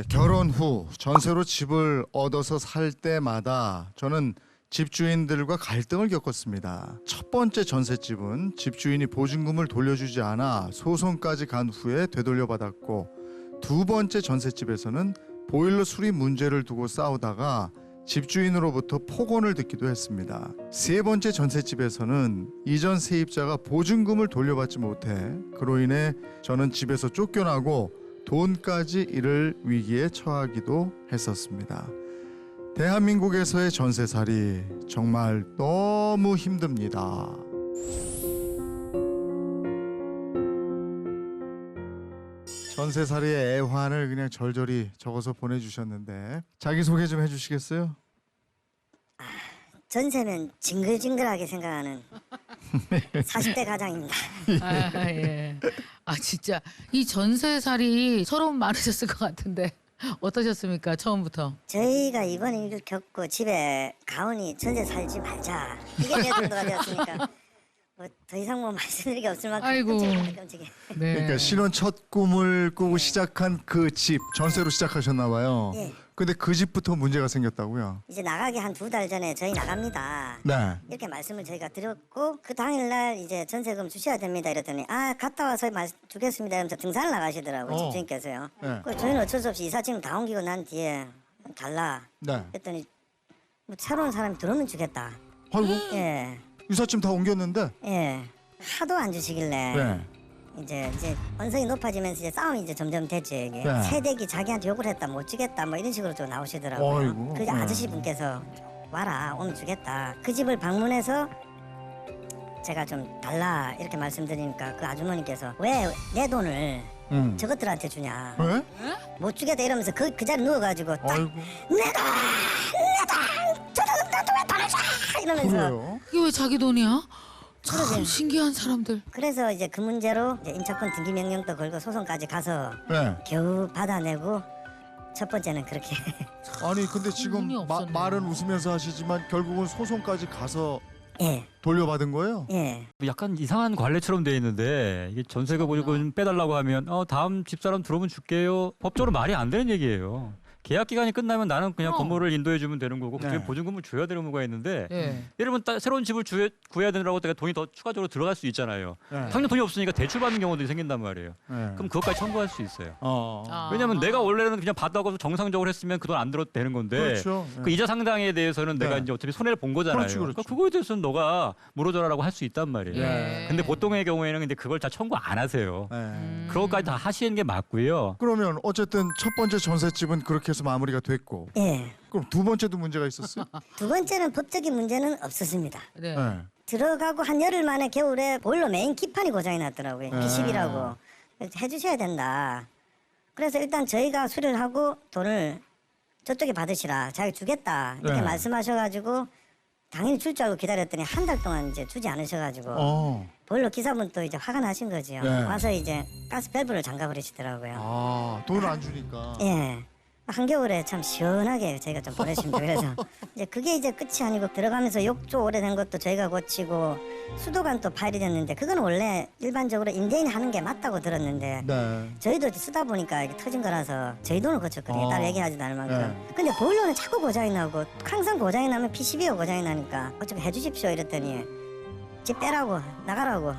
결혼 후 전세로 집을 얻어서 살 때마다 저는 집주인들과 갈등을 겪었습니다. 첫 번째 전셋집은 집주인이 보증금을 돌려주지 않아 소송까지 간 후에 되돌려받았고, 두 번째 전셋집에서는 보일러 수리 문제를 두고 싸우다가 집주인으로부터 폭언을 듣기도 했습니다. 세 번째 전셋집에서는 이전 세입자가 보증금을 돌려받지 못해 그로 인해 저는 집에서 쫓겨나고 돈까지 잃을 위기에 처하기도 했었습니다. 대한민국에서의 전세살이 정말 너무 힘듭니다. 전세살이의 애환을 그냥 절절히 적어서 보내주셨는데 자기소개 좀 해주시겠어요? 전세면 징글징글하게 생각하는 40대 가장입니다. 아, 예. 아 진짜 이 전세살이 서러움 많으셨을 것 같은데 어떠셨습니까 처음부터? 저희가 이번 일을 겪고 집에 가오니 전세 살지 말자 이게 내 정도가 되었으니까 뭐 더 이상 뭐 말씀드릴 게 없을 만큼 아이고. 끔찍해. 네. 그러니까 신혼 첫 꿈을 꾸고 시작한 그 집 전세로 시작하셨나 봐요. 예. 근데 그 집부터 문제가 생겼다고요? 이제 나가기 한 2달 전에 저희 나갑니다. 네. 이렇게 말씀을 저희가 드렸고 그 당일날 이제 전세금 주셔야 됩니다 이랬더니 아 갔다 와서 주겠습니다 이러면서 등산을 나가시더라고요. 집주인께서요. 네. 그래서 저희는 어쩔 수 없이 이삿짐 다 옮기고 난 뒤에 달라 네. 그랬더니 뭐 새로운 사람이 들어오면 주겠다. 아이고, 예. 이삿짐 다 옮겼는데. 예. 하도 안 주시길래 네. 이제 언성이 높아지면서 이제 싸움이 이제 점점 됐죠 이게. 네. 새댁이 자기한테 욕을 했다 못 주겠다 뭐 이런 식으로 좀 나오시더라고요. 어이구. 그 아저씨 분께서 와라 오면 주겠다. 그 집을 방문해서 제가 좀 달라 이렇게 말씀드리니까 그 아주머니께서 왜 내 돈을 저것들한테 주냐. 왜? 못 주겠다 이러면서 그 자리에 누워가지고 딱 아이고. 저놈 나도 왜 돈을 줘 이러면서. 그래요? 이게 왜 자기 돈이야? 참 그러게. 신기한 사람들. 그래서 이제 그 문제로 이제 임차권 등기 명령도 걸고 소송까지 가서 네. 겨우 받아내고 첫 번째는 그렇게. 아니 근데 지금 운이 없었네요. 말은 웃으면서 하시지만 결국은 소송까지 가서 예, 돌려받은 거예요? 예. 약간 이상한 관례처럼 돼 있는데 이게 전세금 보증금 빼달라고 하면 다음 집사람 들어오면 줄게요. 법적으로 말이 안 되는 얘기예요. 계약 기간이 끝나면 나는 그냥 건물을 인도해 주면 되는 거고 네. 그중에 보증금을 줘야 되는 의무가 있는데 예. 예를 들면 새로운 집을 구해야 되느라고 내가 돈이 더 추가적으로 들어갈 수 있잖아요. 네. 당연 돈이 없으니까 대출 받는 경우도 생긴단 말이에요. 네. 그럼 그것까지 청구할 수 있어요. 아. 왜냐하면 내가 원래는 그냥 받아가서 정상적으로 했으면 그 돈 안 들어도 되는 건데 그렇죠. 그 이자 상당에 대해서는 네. 내가 이제 어차피 손해를 본 거잖아요. 그렇지, 그렇지. 그러니까 그거에 대해서는 너가 물어줘라라고 할 수 있단 말이에요. 예. 근데 보통의 경우에는 근데 그걸 다 청구 안 하세요. 네. 그런 것까지 다 하시는 게 맞고요. 그러면 어쨌든 첫 번째 전셋집은 그렇게 해서 마무리가 됐고, 예. 그럼 두 번째도 문제가 있었어요? 두 번째는 법적인 문제는 없었습니다. 네. 네. 들어가고 한 열흘 만에 겨울에 보일러 메인 기판이 고장이 났더라고요. P10이라고. 해주셔야 된다. 그래서 일단 저희가 수리를 하고 돈을 저쪽에 받으시라. 자기 주겠다. 이렇게 네. 말씀하셔가지고 당연히 줄 줄 알고 기다렸더니 한 달 동안 이제 주지 않으셔가지고 보일러 기사분 또 이제 화가 나신 거지요. 네. 와서 이제 가스 밸브를 잠가버리시더라고요. 아, 돈을 안 주니까. 예. 한겨울에 참 시원하게 저희가 좀 보내십니다. 그래서 이제 그게 이제 끝이 아니고 들어가면서 욕조 오래된 것도 저희가 고치고 수도관 또 파일이 됐는데 그건 원래 일반적으로 임대인이 하는 게 맞다고 들었는데 네. 저희도 쓰다 보니까 이게 터진 거라서 저희 돈을 고쳤거든요. 따로 얘기하지도 않을 만큼. 네. 근데 보일러는 자꾸 고장이 나고 항상 고장이 나면 P12가 고장이 나니까 어차피 해주십시오 이랬더니 집 빼라고 나가라고.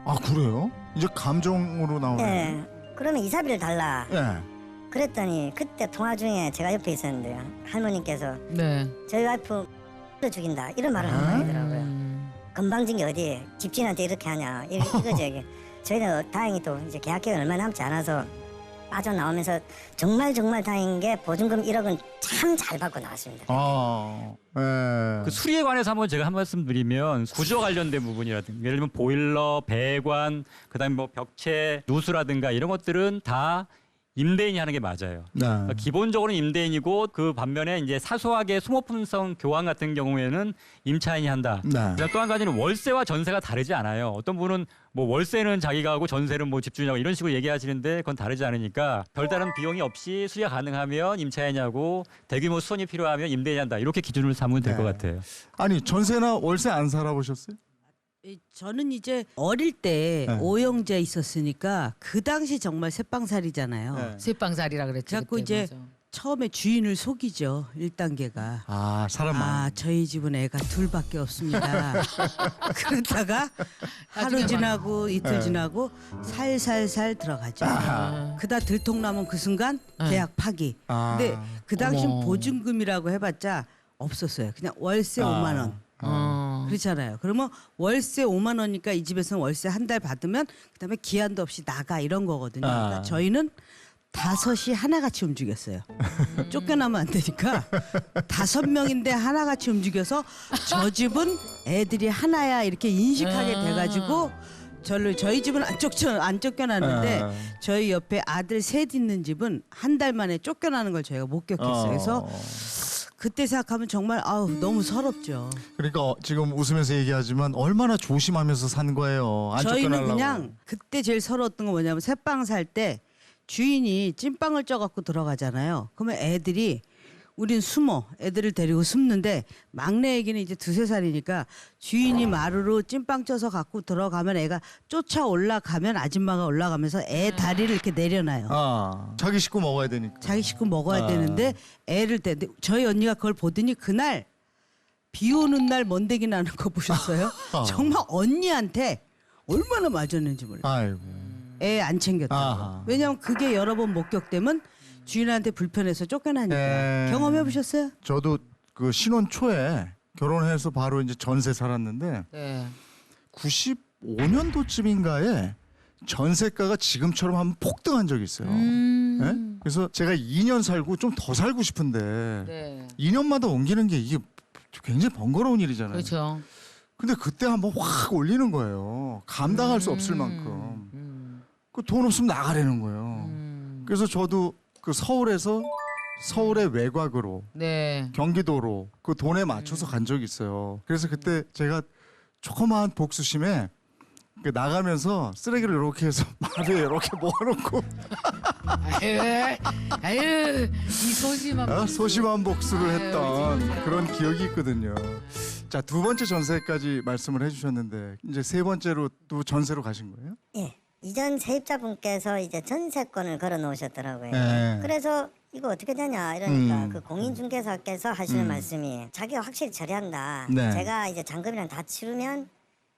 아, 그래요? 이제 감정으로 나오네. 예. 그러면 이사비를 달라. 예. 그랬더니 그때 통화 중에 제가 옆에 있었는데요. 할머니께서 네. 저희 와이프 죽인다 이런 말을 하는 거더라고요. 건방진 게 어디 집주인한테 이렇게 하냐 이거죠 이게. 저희는 다행히 또 이제 계약 기간 얼마 남지 않아서 빠져나오면서 정말 다행인 게 보증금 1억은 참 잘 받고 나왔습니다. 아, 예. 그 수리에 관해서 한번 제가 한 말씀 드리면 구조 관련된 부분이라든가 예를 들면 보일러, 배관, 그다음에 뭐 벽체, 누수라든가 이런 것들은 다 임대인이 하는 게 맞아요. 네. 그러니까 기본적으로는 임대인이고 그 반면에 이제 사소하게 소모품성 교환 같은 경우에는 임차인이 한다. 네. 또 한 가지는 월세와 전세가 다르지 않아요. 어떤 분은 뭐 월세는 자기가 하고 전세는 뭐 집주인하고 이런 식으로 얘기하시는데 그건 다르지 않으니까 별다른 비용이 없이 수리가 가능하면 임차인이 하고 대규모 수선이 필요하면 임대인이 한다. 이렇게 기준을 삼으면 될 것 네. 같아요. 아니 전세나 월세 안 살아보셨어요? 저는 이제 어릴 때 네. 오형제 있었으니까 그 당시 정말 새빵살이잖아요. 네. 쇠빵살이라 그랬지. 자꾸 그때, 이제 맞아. 처음에 주인을 속이죠. 1단계가. 아 사람 많아. 저희 집은 애가 둘밖에 없습니다. 그러다가 하루 나중에 지나고 이틀 네. 지나고 살살살 들어가죠. 아. 그다 들통나면 그 순간 네. 계약 파기. 아. 근데 그 당시 어머. 보증금이라고 해봤자 없었어요. 그냥 월세 5만 원. 그렇잖아요. 그러면 월세 5만 원이니까 이 집에서는 월세 한 달 받으면 그다음에 기한도 없이 나가 이런 거거든요. 그러니까 저희는 5이 하나같이 움직였어요. 쫓겨나면 안 되니까 5명인데 하나같이 움직여서 저 집은 애들이 하나야 이렇게 인식하게 돼가지고 저희 집은 안 쫓겨났는데 저희 옆에 아들 셋 있는 집은 한 달 만에 쫓겨나는 걸 저희가 목격했어요. 그래서 그때 생각하면 정말 너무 서럽죠. 그러니까 지금 웃으면서 얘기하지만 얼마나 조심하면서 산 거예요. 안 저희는 쫓겨나려고. 그냥 그때 제일 서러웠던 건 뭐냐면 새빵 살 때 주인이 찐빵을 쪄갖고 들어가잖아요. 그러면 애들이 우린 숨어 애들을 데리고 숨는데 막내 애기는 이제 2-3살이니까 주인이 마루로 찐빵 쪄서 갖고 들어가면 애가 쫓아 올라가면 아줌마가 올라가면서 애 다리를 이렇게 내려놔요. 자기 식구 먹어야 되니까. 자기 식구 먹어야 되는데 애를 근데 저희 언니가 그걸 보더니 그날 비 오는 날 먼데기 나는 거 보셨어요? 정말 언니한테 얼마나 맞았는지 몰라요. 아이고. 애 안 챙겼다고. 아하. 왜냐면 그게 여러 번 목격되면 주인한테 불편해서 쫓겨나니까. 네. 경험해 보셨어요? 저도 그 신혼 초에 결혼해서 바로 이제 전세 살았는데 네. 95년도쯤인가에 전세가가 지금처럼 한번 폭등한 적이 있어요. 네? 그래서 제가 2년 살고 좀 더 살고 싶은데 네. 2년마다 옮기는 게 이게 굉장히 번거로운 일이잖아요. 그렇죠. 근데 그때 한번 확 올리는 거예요. 감당할 수 없을 만큼. 그 돈 없으면 나가라는 거예요. 그래서 저도 그 서울의 외곽으로 네. 경기도로 그 돈에 맞춰서 간 적이 있어요. 그래서 그때 제가 조그마한 복수심에 그 나가면서 쓰레기를 이렇게 해서 마루에 이렇게 모아놓고 아유, 이 소심한 소심한 복수를 아유, 했던 진짜. 그런 기억이 있거든요. 자, 2번째 전세까지 말씀을 해주셨는데 이제 3번째로 또 전세로 가신 거예요? 예. 이전 세입자분께서 이제 전세권을 걸어 놓으셨더라고요. 네. 그래서 이거 어떻게 되냐 이러니까 음. 그 공인중개사께서 하시는 말씀이 자기가 확실히 처리한다. 네. 제가 이제 잔금이랑 다 치르면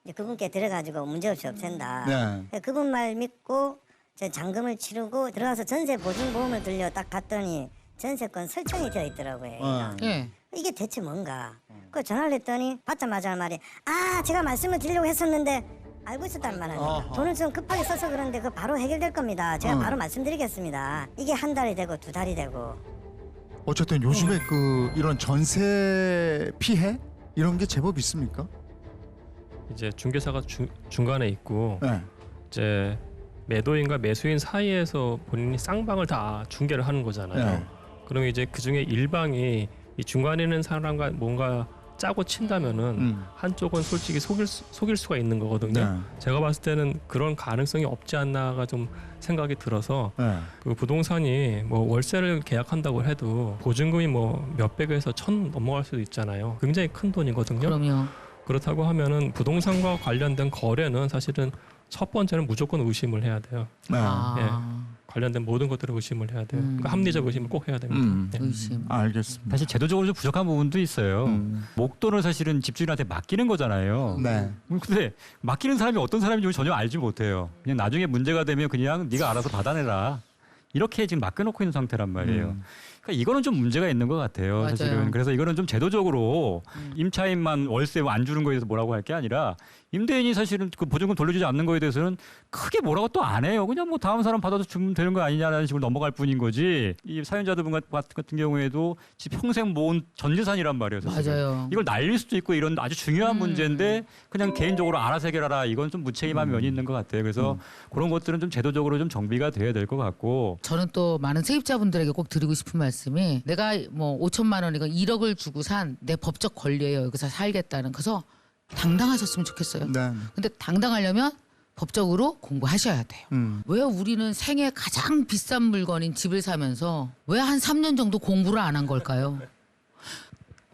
이제 그분께 들어가지고 문제없이 없앤다. 네. 그분 말 믿고 제 잔금을 치르고 들어가서 전세 보증보험을 들려 딱 갔더니 전세권 설정이 되어 있더라고요. 예. 이게 대체 뭔가? 그 전화를 했더니 받자마자 할 말이 제가 말씀을 드리려고 했었는데 알고 있었단 말이에요. 돈을 좀 급하게 써서 그런데 그 바로 해결될 겁니다. 제가 바로 말씀드리겠습니다. 이게 한 달이 되고 2달이 되고. 어쨌든 요즘에 그 이런 전세 피해 이런 게 제법 있습니까? 이제 중개사가 중간에 있고 네. 이제 매도인과 매수인 사이에서 본인이 쌍방을 다 중개를 하는 거잖아요. 네. 그러면 이제 그 중에 일방이 이 중간에 있는 사람과 뭔가 짜고 친다면은 한쪽은 솔직히 속일 수가 있는 거거든요. 네. 제가 봤을 때는 그런 가능성이 없지 않나가 좀 생각이 들어서 네. 그 부동산이 뭐 월세를 계약한다고 해도 보증금이 뭐 몇백에서 1,000 넘어갈 수도 있잖아요. 굉장히 큰 돈이거든요. 그럼요. 그렇다고 하면은 부동산과 관련된 거래는 사실은 첫 번째는 무조건 의심을 해야 돼요. 네. 관련된 모든 것들을 의심을 해야 돼요. 그러니까 합리적 의심을 꼭 해야 됩니다. 네. 의심. 알겠습니다. 사실 제도적으로 좀 부족한 부분도 있어요. 목돈을 사실은 집주인한테 맡기는 거잖아요. 네. 근데 맡기는 사람이 어떤 사람인지 전혀 알지 못해요. 그냥 나중에 문제가 되면 그냥 네가 알아서 받아내라. 이렇게 지금 맡겨놓고 있는 상태란 말이에요. 그러니까 이거는 좀 문제가 있는 것 같아요. 맞아요. 사실은. 그래서 이거는 좀 제도적으로 임차인만 월세 안 주는 거에 대해서 뭐라고 할 게 아니라 임대인이 사실은 그 보증금 돌려주지 않는 거에 대해서는 크게 뭐라고 또 안 해요. 그냥 뭐 다음 사람 받아서 주면 되는 거 아니냐라는 식으로 넘어갈 뿐인 거지. 이 사연자들 같은 경우에도 집 평생 모은 전 재산이란 말이에요. 사실은. 맞아요. 이걸 날릴 수도 있고 이런 아주 중요한 문제인데 그냥 개인적으로 알아서 해결하라. 이건 좀 무책임한 면이 있는 것 같아요. 그래서 그런 것들은 좀 제도적으로 좀 정비가 돼야 될 것 같고. 저는 또 많은 세입자분들에게 꼭 드리고 싶은 말씀이 내가 뭐 5천만 원이건 1억을 주고 산 내 법적 권리예요. 여기서 살겠다는. 그래서 당당하셨으면 좋겠어요. 네. 근데 당당하려면 법적으로 공부하셔야 돼요. 왜 우리는 생애 가장 비싼 물건인 집을 사면서 왜 한 3년 정도 공부를 안 한 걸까요?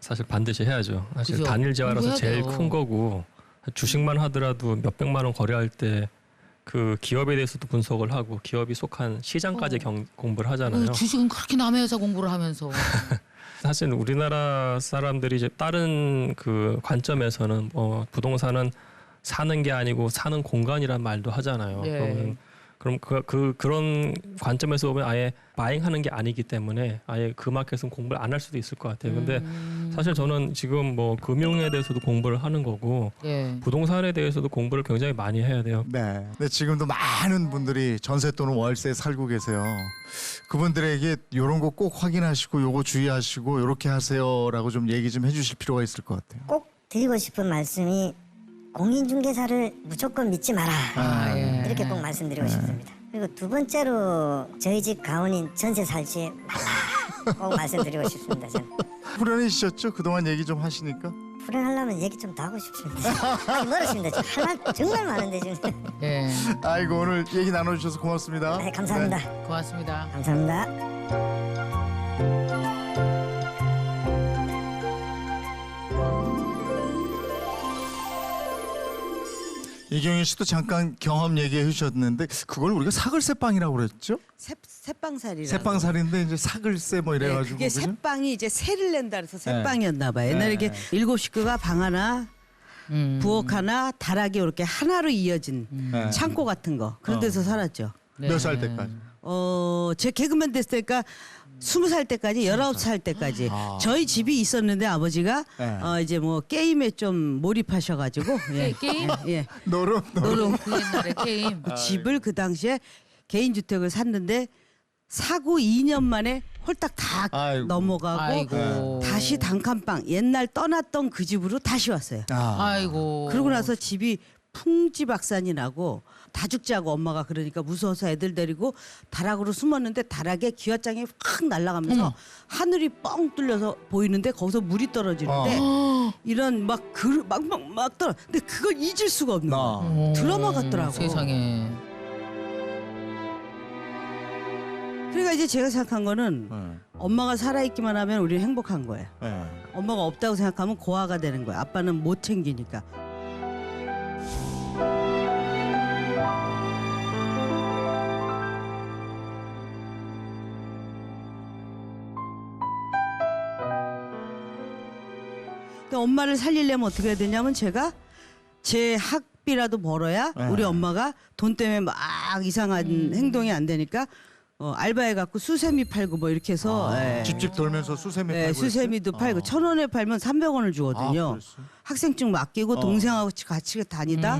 사실 반드시 해야죠. 사실 그죠? 단일 재화라서 공부해야 제일 돼요. 큰 거고 주식만 하더라도 몇백만 원 거래할 때 그 기업에 대해서도 분석을 하고 기업이 속한 시장까지 공부를 하잖아요. 주식은 그렇게 남의 회사 공부를 하면서. 사실 우리나라 사람들이 이제 다른 그 관점에서는 부동산은 사는 게 아니고 사는 공간이란 말도 하잖아요. 네. 그럼 그런 관점에서 보면 아예 바잉하는 게 아니기 때문에 아예 그 마켓은 공부를 안 할 수도 있을 것 같아요. 근데 사실 저는 지금 뭐 금융에 대해서도 공부를 하는 거고 예. 부동산에 대해서도 공부를 굉장히 많이 해야 돼요. 네. 근데 지금도 많은 분들이 전세 또는 월세 살고 계세요. 그분들에게 이런 거 꼭 확인하시고 요거 주의하시고 요렇게 하세요라고 좀 얘기 좀 해주실 필요가 있을 것 같아요. 꼭 드리고 싶은 말씀이 공인중개사를 무조건 믿지 마라. 예. 이렇게 꼭 말씀드리고 싶습니다. 그리고 두 번째로 저희 집 가훈인 전세 살지 말라. 꼭 말씀드리고 싶습니다. 저는. 불안해지셨죠? 그동안 얘기 좀 하시니까. 불행하려면 얘기 좀 더 하고 싶습니다. 아직 멀었습니다. 지금 할 말 정말 많은데 지금. 예. 아이고 오늘 얘기 나눠주셔서 고맙습니다. 네, 감사합니다. 고맙습니다. 감사합니다. 이경윤 씨도 잠깐 경험 얘기해 주셨는데 그걸 우리가 사글세빵이라고 그랬죠? 새빵살이라고. 새빵살인데 이제 사글세 뭐 이래가지고 그게 그죠? 새빵이 이제 새를 낸다 그래서 새빵이었나 봐요. 옛날에 이게 7 식구가 방 하나, 부엌 하나, 다락이 이렇게 하나로 이어진 네. 창고 같은 거 그런 데서 살았죠. 몇 살 때까지? 제 개그맨 됐을 때가 20살 때까지 19살 때까지 저희 집이 있었는데 아버지가 네. 이제 뭐 게임에 좀 몰입하셔가지고 게임? 예. 노름 노름 그 옛날에 게임. 그 집을 그 당시에 개인 주택을 샀는데 사고 2년 만에 홀딱 다 아이고. 넘어가고 아이고. 다시 단칸방 옛날 떠났던 그 집으로 다시 왔어요. 아이고. 그러고 나서 집이 풍지박산이 나고 다 죽지 하고 엄마가 그러니까 무서워서 애들 데리고 다락으로 숨었는데 다락에 기와장이 확 날아가면서 하늘이 뻥 뚫려서 보이는데 거기서 물이 떨어지는데 이런 막 떨어. 근데 그걸 잊을 수가 없는 거야. 드라마 같더라고. 세상에. 그러니까 이제 제가 생각한 거는 엄마가 살아있기만 하면 우리는 행복한 거예요. 엄마가 없다고 생각하면 고아가 되는 거야. 아빠는 못 챙기니까. 근데 엄마를 살리려면 어떻게 해야 되냐면 제가 제 학비라도 벌어야 우리 엄마가 돈 때문에 막 이상한 행동이 안 되니까 알바해갖고 수세미 팔고 뭐 이렇게 해서 집집 돌면서 수세미 네, 팔고 수세미도 팔고 1,000원에 팔면 300원을 주거든요. 학생증 맡기고 동생하고 같이 다니다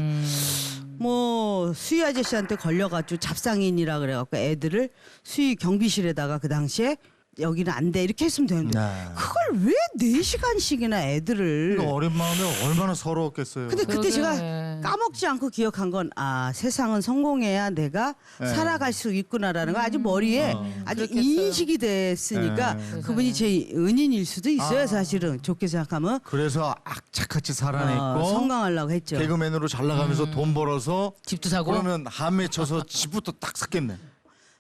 뭐 수희 아저씨한테 걸려가지고 잡상인이라 그래갖고 애들을 수희 경비실에다가 그 당시에 여기는 안 돼 이렇게 했으면 되는데 그걸 왜 4시간씩이나 애들을 어린 마음에 얼마나 서러웠겠어요. 근데 그때 그러게. 제가 까먹지 않고 기억한 건 세상은 성공해야 내가 살아갈 수 있구나라는 거 아주 머리에 아주 그렇겠어요. 인식이 됐으니까 그분이 제 은인일 수도 있어요 사실은 좋게 생각하면 그래서 악착같이 살아냈고 성공하려고 했죠. 개그맨으로 잘 나가면서 돈 벌어서 집도 사고. 그러면 한매 쳐서 집부터 딱 샀겠네.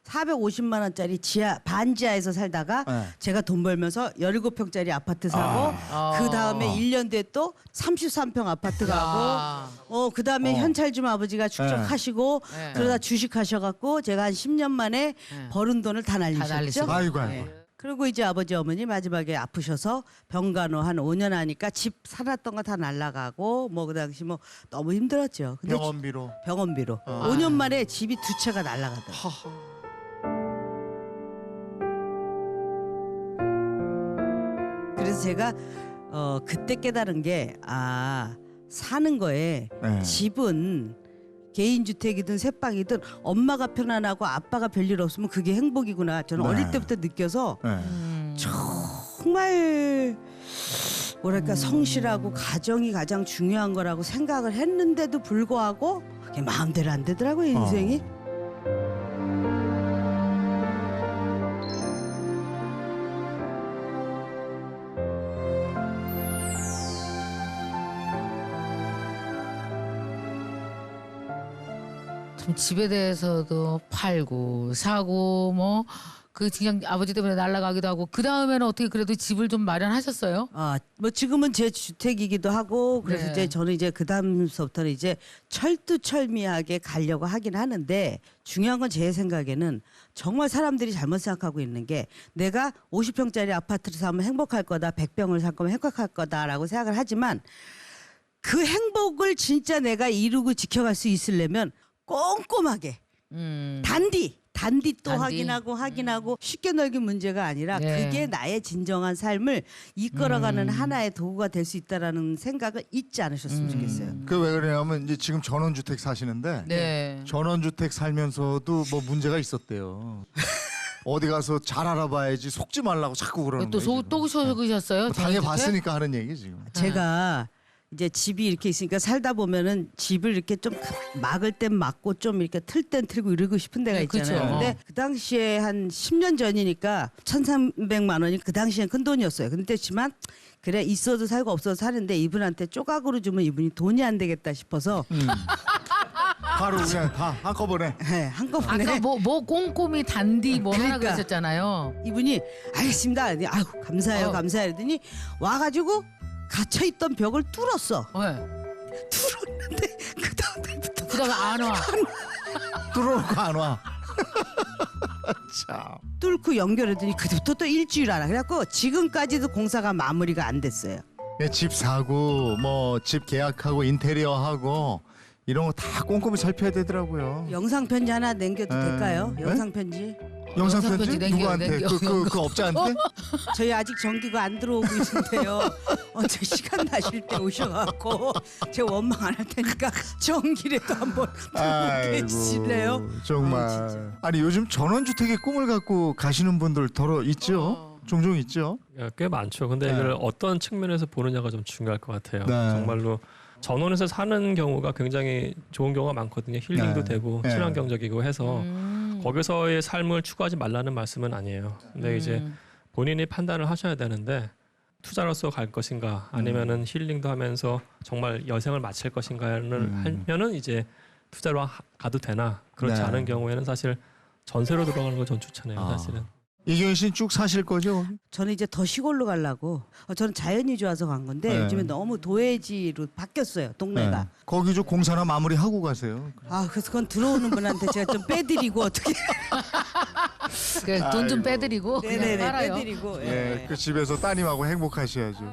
450만 원짜리 지하 반지하에서 살다가 제가 돈 벌면서 17평짜리 아파트 사고 그 다음에 1년 뒤에 또 33평 아파트 가고 그 다음에 현찰 아버지가 축적하시고 네. 그러다 주식하셔갖고 제가 한 10년 만에 벌은 돈을 다 날리셨죠. 날리시고. 아이고. 그리고 이제 아버지 어머니 마지막에 아프셔서 병간호 한 5년 하니까 집 살았던 거 다 날라가고 뭐 그 당시 뭐 너무 힘들었죠. 근데 병원비로. 5년 만에 집이 2채가 날라가더라고요. 그래서 제가 그때 깨달은 게 사는 거에 집은 개인 주택이든 새빵이든 엄마가 편안하고 아빠가 별일 없으면 그게 행복이구나. 저는 어릴 때부터 느껴서 정말 뭐랄까 성실하고 가정이 가장 중요한 거라고 생각을 했는데도 불구하고 그게 마음대로 안 되더라고요 인생이. 좀 집에 대해서도 팔고 사고 뭐 그 그냥 아버지 때문에 날아가기도 하고 그 다음에는 어떻게 그래도 집을 좀 마련하셨어요? 뭐 지금은 제 주택이기도 하고 그래서 네. 이제 저는 이제 그 다음서부터는 이제 철두철미하게 가려고 하긴 하는데 중요한 건 제 생각에는 정말 사람들이 잘못 생각하고 있는 게 내가 50평짜리 아파트를 사면 행복할 거다, 100평을 살 거면 행복할 거다라고 생각을 하지만 그 행복을 진짜 내가 이루고 지켜갈 수 있으려면 꼼꼼하게 단디 또 단디. 확인하고 쉽게 넓긴 문제가 아니라 네. 그게 나의 진정한 삶을 이끌어가는 하나의 도구가 될 수 있다라는 생각을 잊지 않으셨으면 좋겠어요. 그 왜 그러냐면 이제 지금 전원주택 사시는데 네. 전원주택 살면서도 뭐 문제가 있었대요. 어디 가서 잘 알아봐야지 속지 말라고 자꾸 그러는 거예요. 또 속으셨어요? 당해봤으니까 하는 얘기 지금. 제가 이제 집이 이렇게 있으니까 살다 보면은 집을 이렇게 좀 막을 땐 막고 좀 이렇게 틀 땐 틀고 이러고 싶은 데가 네, 있잖아요. 그쵸. 근데 그 당시에 한 10년 전이니까 1,300만 원이 그 당시엔 큰 돈이었어요. 그렇지만 그래 있어도 살고 없어도 사는데 이분한테 조각으로 주면 이분이 돈이 안 되겠다 싶어서 바로 그냥 다 한꺼번에. 네, 한꺼번에 아까 뭐 꼼꼼히 단디 뭐 하나 그러니까. 그러셨잖아요. 이분이 알겠습니다. 아유 감사해요, 감사해요. 그러더니 와가지고 갇혀있던 벽을 뚫었어. 네. 뚫었는데 그 다음날부터 그다음에 안 와. 뚫어놓고 안 와. 참. 뚫고 연결했더니 그때부터 또 일주일 안에 그래갖고 지금까지도 공사가 마무리가 안 됐어요. 집 사고 뭐 집 계약하고 인테리어 하고 이런 거 다 꼼꼼히 살펴야 되더라고요. 영상 편지 하나 남겨도 될까요? 네? 영상 편지. 영상 영상 편지 편지 누구한테? 남겨. 그 업자한테? 저희 아직 전기가 안 들어오고 있는데요. 저 시간 나실 때 오셔갖고 제가 원망 안 할 테니까 전기라도 한번 해주실래요? 정말. 진짜. 아니 요즘 전원주택의 꿈을 갖고 가시는 분들 더러 있죠. 종종 있죠. 꽤 많죠. 근데 네. 이걸 어떤 측면에서 보느냐가 좀 중요할 것 같아요. 네. 정말로 전원에서 사는 경우가 굉장히 좋은 경우가 많거든요. 힐링도 네. 되고 네. 친환경적이고 해서 거기서의 삶을 추구하지 말라는 말씀은 아니에요. 근데 이제 본인이 판단을 하셔야 되는데 투자로서 갈 것인가 아니면은 힐링도 하면서 정말 여생을 마칠 것인가를 하면은 이제 투자로 가도 되나 그렇지 네. 않은 경우에는 사실 전세로 들어가는 걸 전 추천해요. 사실은. 이경희 씨는 쭉 사실 거죠? 저는 이제 더 시골로 가려고. 저는 자연이 좋아서 간 건데 네. 요즘에 너무 도회지로 바뀌었어요. 동네가. 네. 거기 좀 공사나 마무리하고 가세요. 아 그래서 그건 들어오는 분한테 제가 좀 빼드리고 어떻게 돈 좀 빼드리고 그냥 네네네 팔아요. 빼드리고. 예, 그 집에서 따님하고 행복하셔야죠.